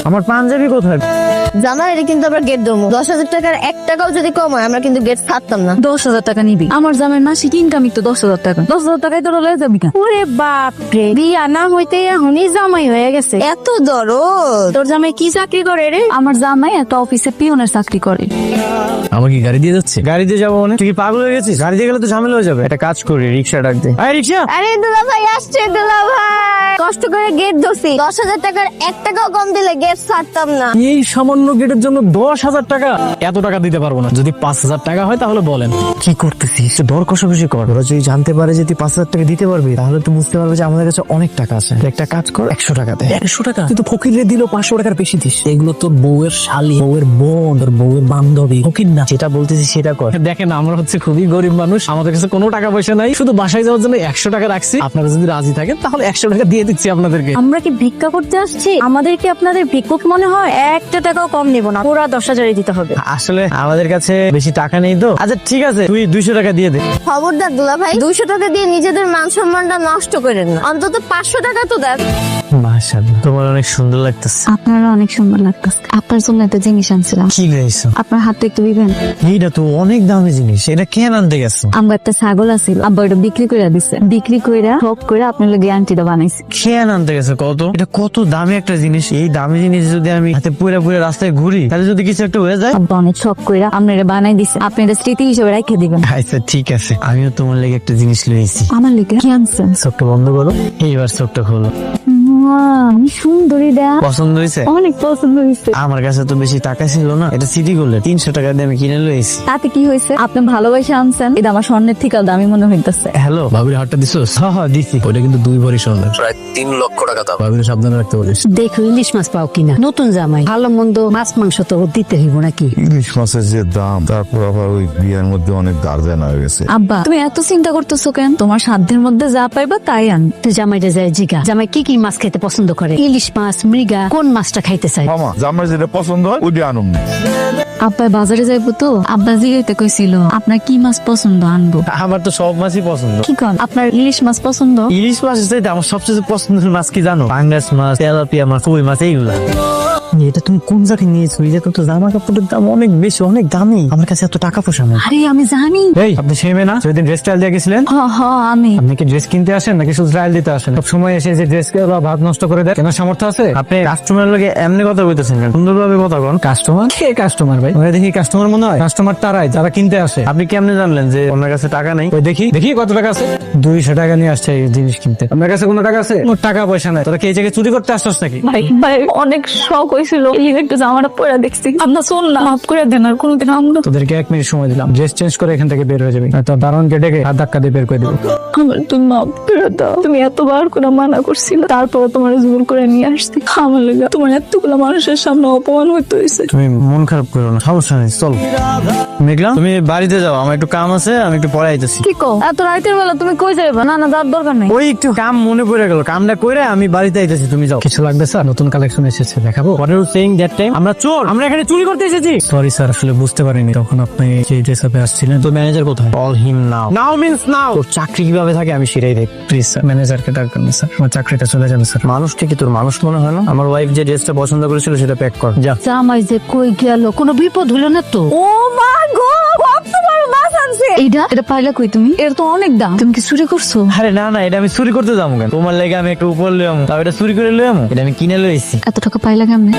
আমার পাঞ্জাবি কোথায়? জামাই এটা কিন্তু আমরা গেট দেবো। 10,000 টাকার 1 টাকাও যদি কম হয় আমরা কিন্তু গেট ছাড়তাম না। 10,000 টাকা নিবি? আমার জামাই মাসিক ইনকামই তো 10,000 টাকা। 10,000 টাকায় তোর লয়ে যাবি না? ওরে বাপ রে, বিয়া না হইতে এখনই জামাই হয়ে গেছে, এত দরদ। তোর জামাই কি চাকরি করে রে? আমার জামাই একটা অফিসে পিয়নের চাকরি করে। আমার কি গাড়ি দিয়ে যাচ্ছে? গাড়ি দিয়ে যাবো মানে? তুই কি পাগল হয়ে গেছিস? গাড়ি দিয়ে গেলে তো ঝামেলা হয়ে যাবে। একটা কাজ করি, রিক্সা ডাক দে। আরে রিক্সা! আরে দুলা ভাই আসছে, দুলা ভাই কষ্ট করে গেট ধরছি। 10,000 টাকার 1 টাকাও কম দিলে গেট ছাড়তাম না। এই সামান্য গেটের জন্য 10,000 টাকা? এত টাকা দিতে পারবো না। যদি 5,000 টাকা হয় তাহলে বলেন। কি করতেছিস? দর কষাকষি কর। ওরা যদি জানতে পারে যে তুই 5,000 টাকা দিতে পারবি তাহলে তো বুঝতে পারবে যে আমাদের কাছে অনেক টাকা আছে। তুই একটা কাজ কর, 100 টাকা দে। 100 টাকা? তুই তো ফকিরে দিল 500 টাকার বেশি দিস। এগুলো তোর বউয়ের শালী, বউয়ের বোন, তোর বউয়ের বান্ধবী, ফকির না। যেটা বলতেছিস সেটা কর। দেখেন আমরা হচ্ছে খুবই গরিব মানুষ, আমাদের কাছে কোনো টাকা পয়সা নাই, শুধু বাসায় যাওয়ার জন্য 100 টাকা রাখছি। আপনারা যদি রাজি থাকেন তাহলে 100 টাকা দিয়ে দিচ্ছি আপনাদেরকে। আমরা কি ভিক্ষা করতে আসছি? আমাদের কি আপনাদের ভিক্ষুক মনে হয়? 1 টাকাও কম নেব না, পুরা 10,000 দিতে হবে। আসলে আমাদের কাছে বেশি টাকা নেই তো। আচ্ছা ঠিক আছে, তুই 200 টাকা দিয়ে দে। খবরদার দুলা ভাই, 200 টাকা দিয়ে নিজেদের মান সম্মানটা নষ্ট করেন না, অন্তত 500 টাকা তো দেন। মাশাআল্লাহ, তোমার অনেক সুন্দর লাগতেছে। আপনারা অনেক সুন্দর লাগতেছে। আপনার জন্য একটা জিনিস আনছিলাম, কি গাইছো? আপনার হাতে একটু দিবেন? এইটা তো অনেক দামি জিনিস, এটা কেন আনতে গেছো? আমার একটা ছাগল আছিল, আব্বা এটা বিক্রি করে দিছে। বিক্রি কইরা শখ করে আপনার লাগে আন্টিটা বানাইছে। কেন আনতে গেছো? কত এটা, কত দামি একটা জিনিস। এই দামি জিনিস যদি আমি হাতে পুরা পুরা রাস্তায় ঘুরি তাহলে যদি কিছু একটা হয়ে যায়? আব্বা অনেক শখ কইরা আপনারা বানাই দিছে, আপনি এটা স্মৃতি হিসেবে রেখে দিবেন। আচ্ছা ঠিক আছে, আমিও তোমার লেগে একটা জিনিস লইছি। আমার লিগে কি আনছেন? চোখটা বন্ধ করো, এইবার চোখটা খোলো। সুন্দরী দা, পছন্দ হয়েছে? অনেক পছন্দ হয়েছে। আমার কাছে তো বেশি টাকা ছিল না, এটা সিটি গোল্ডের 300 টাকা দিয়ে আমি কিনে লইছি। তাতে কি হয়েছে? আপনি ভালোবাসে আনছেন, এটা আমার স্বর্ণের থেকে দামি মনে হইতেছে। হ্যালো, ভাবির হাতটা দিছোস? হ্যাঁ দিছি। ওইটা কিন্তু 2 ভরি স্বর্ণের, প্রায় 3 লক্ষ টাকা দাম। ভাবির সাবধানে রাখতে বলিস। দেখো ইলিশ মাছ পাও কিনা। নতুন জামাই, ভালো মন্দ মাছ মাংস তো দিতে হইব নাকি? ইলিশ মাছের যে দাম, তারপর আবার ওই বিয়ের মধ্যে অনেক গার্জেন হয়ে গেছে। আব্বা তুমি এত চিন্তা করতেছো কেন? তোমার সাধ্যের মধ্যে যা পাইবা তাই আন। তুই জামাইটা যায় জিগা, জামাই কি কি মাছ খেতে পছন্দ করে? ইলিশ মাছ, মৃগা, কোন মাছটা খাইতে চাই? মামা জামাই যেটা পছন্দ হয় ওইটা আনুন। আব্বা বাজারে যাইবো তো, আব্বা জিগাইতে কইছিল আপনার কি মাছ পছন্দ আনবো। আমার তো সব মাছই পছন্দ। কি কন, আপনার ইলিশ মাছ পছন্দ? ইলিশ মাছ চাইতে আমার সবচেয়ে পছন্দের মাছ কি জানো? পাঙ্গাস মাছ, তেলাপিয়া মাছ, কই মাছ, এইগুলা। এটা তুমি কোন জায়গায় নিয়েছো? এটা তো জামা কাপড়ের দাম অনেক বেশি, অনেক দামি। আমার কাছে এত টাকা পয়সা নেই। আরে আমি জানি। এই আপনি সেই মেয়ে না সেদিন ড্রেস ট্রায়াল দিয়ে গেছিলেন? হ হ আমি। আপনি কি ড্রেস কিনতে আসেন নাকি শুধু ট্রায়াল দিতে আসেন? সব সময় এসে যে ড্রেস বা ভাত নষ্ট করে দেয়, কেনার সামর্থ্য আছে? আপনি কাস্টমারের লগে এমনি কথা বলতেছেন কেন? সুন্দরভাবে কথা বল। কাস্টমার কে? কাস্টমার ভাই ওরা দেখি কাস্টমার মনে হয়? কাস্টমার তারাই যারা কিনতে আসে। আপনি কেমনে জানলেন যে ওনার কাছে টাকা নেই? ওই দেখি দেখি কত টাকা আছে। 200 টাকা নিয়ে আসছে এই জিনিস কিনতে। আপনার কাছে কোনো টাকা আছে? কোনো টাকা পয়সা নাই। তোরা কি এই জায়গায় চুরি করতে আসছস নাকি? ভাই ভাই অনেক শখ হয়েছিল, এই একটু জামাটা পরে দেখছি। আপনার শোন না, মাফ করে দেন, আর কোনোদিন আমরা। তোদেরকে 1 মিনিট সময় দিলাম, ড্রেস চেঞ্জ করে এখান থেকে বের হয়ে যাবে। তো দারোয়ানকে ডেকে হাত ধাক্কা দিয়ে বের করে দিব। আমার তুমি মাফ করে দাও। তুমি এতবার করে মানা করছিল, তারপর তোমার জোর করে নিয়ে আসছি। আমার লাগে তোমার এতগুলো মানুষের সামনে অপমান হইতে হয়েছে। তুমি মন খারাপ করো না, সমস্যা নেই, চল। মেঘলা তুমি বাড়িতে যাও, আমার একটু কাম আছে, আমি একটু পরে আইতেছি। কি কও, এত রাতের বেলা তুমি কই যাইবা? না না যার দরকার নেই। ওই একটু কাম মনে পড়ে গেল, কামটা করে আমি বাড়িতে আইতেছি, তুমি যাও। কিছু লাগবে স্যার? নতুন কালেকশন এসেছে, দেখাবো। What are you saying that time? আমরা চোর, আমরা এখানে চুরি করতে এসেছি। সরি স্যার, আসলে বুঝতে পারিনি তখন আপনি যে ড্রেস আপে আসছিলেন। তো ম্যানেজার কোথায়? কল হিম নাও। নাও মিন্স নাও। তোর চাকরি কিভাবে থাকে আমি সেটাই দেখ। প্লিজ স্যার, ম্যানেজারকে ডাকবেন না স্যার, আমার চাকরিটা চলে যাবে স্যার। মানুষটা কি তোর মানুষ মনে হয় না? আমার ওয়াইফ যে ড্রেসটা পছন্দ করেছিল সেটা প্যাক কর, যা। জামাই যে কই গেল, কোনো বিপদ হইল না তো? ও মা গো, কত বড় মাছ আনছে। এটা পাইলা কই তুমি? এর তো অনেক দাম। তুমি কি চুরি করছো? আরে না না, এটা আমি চুরি করতে যাবো কেন? তোমার লেগে আমি একটু উপর লইয়াম, তাও এটা চুরি করে লইয়াম? এটা আমি কিনে লইছি। এত টাকা পাইলা কেমনে?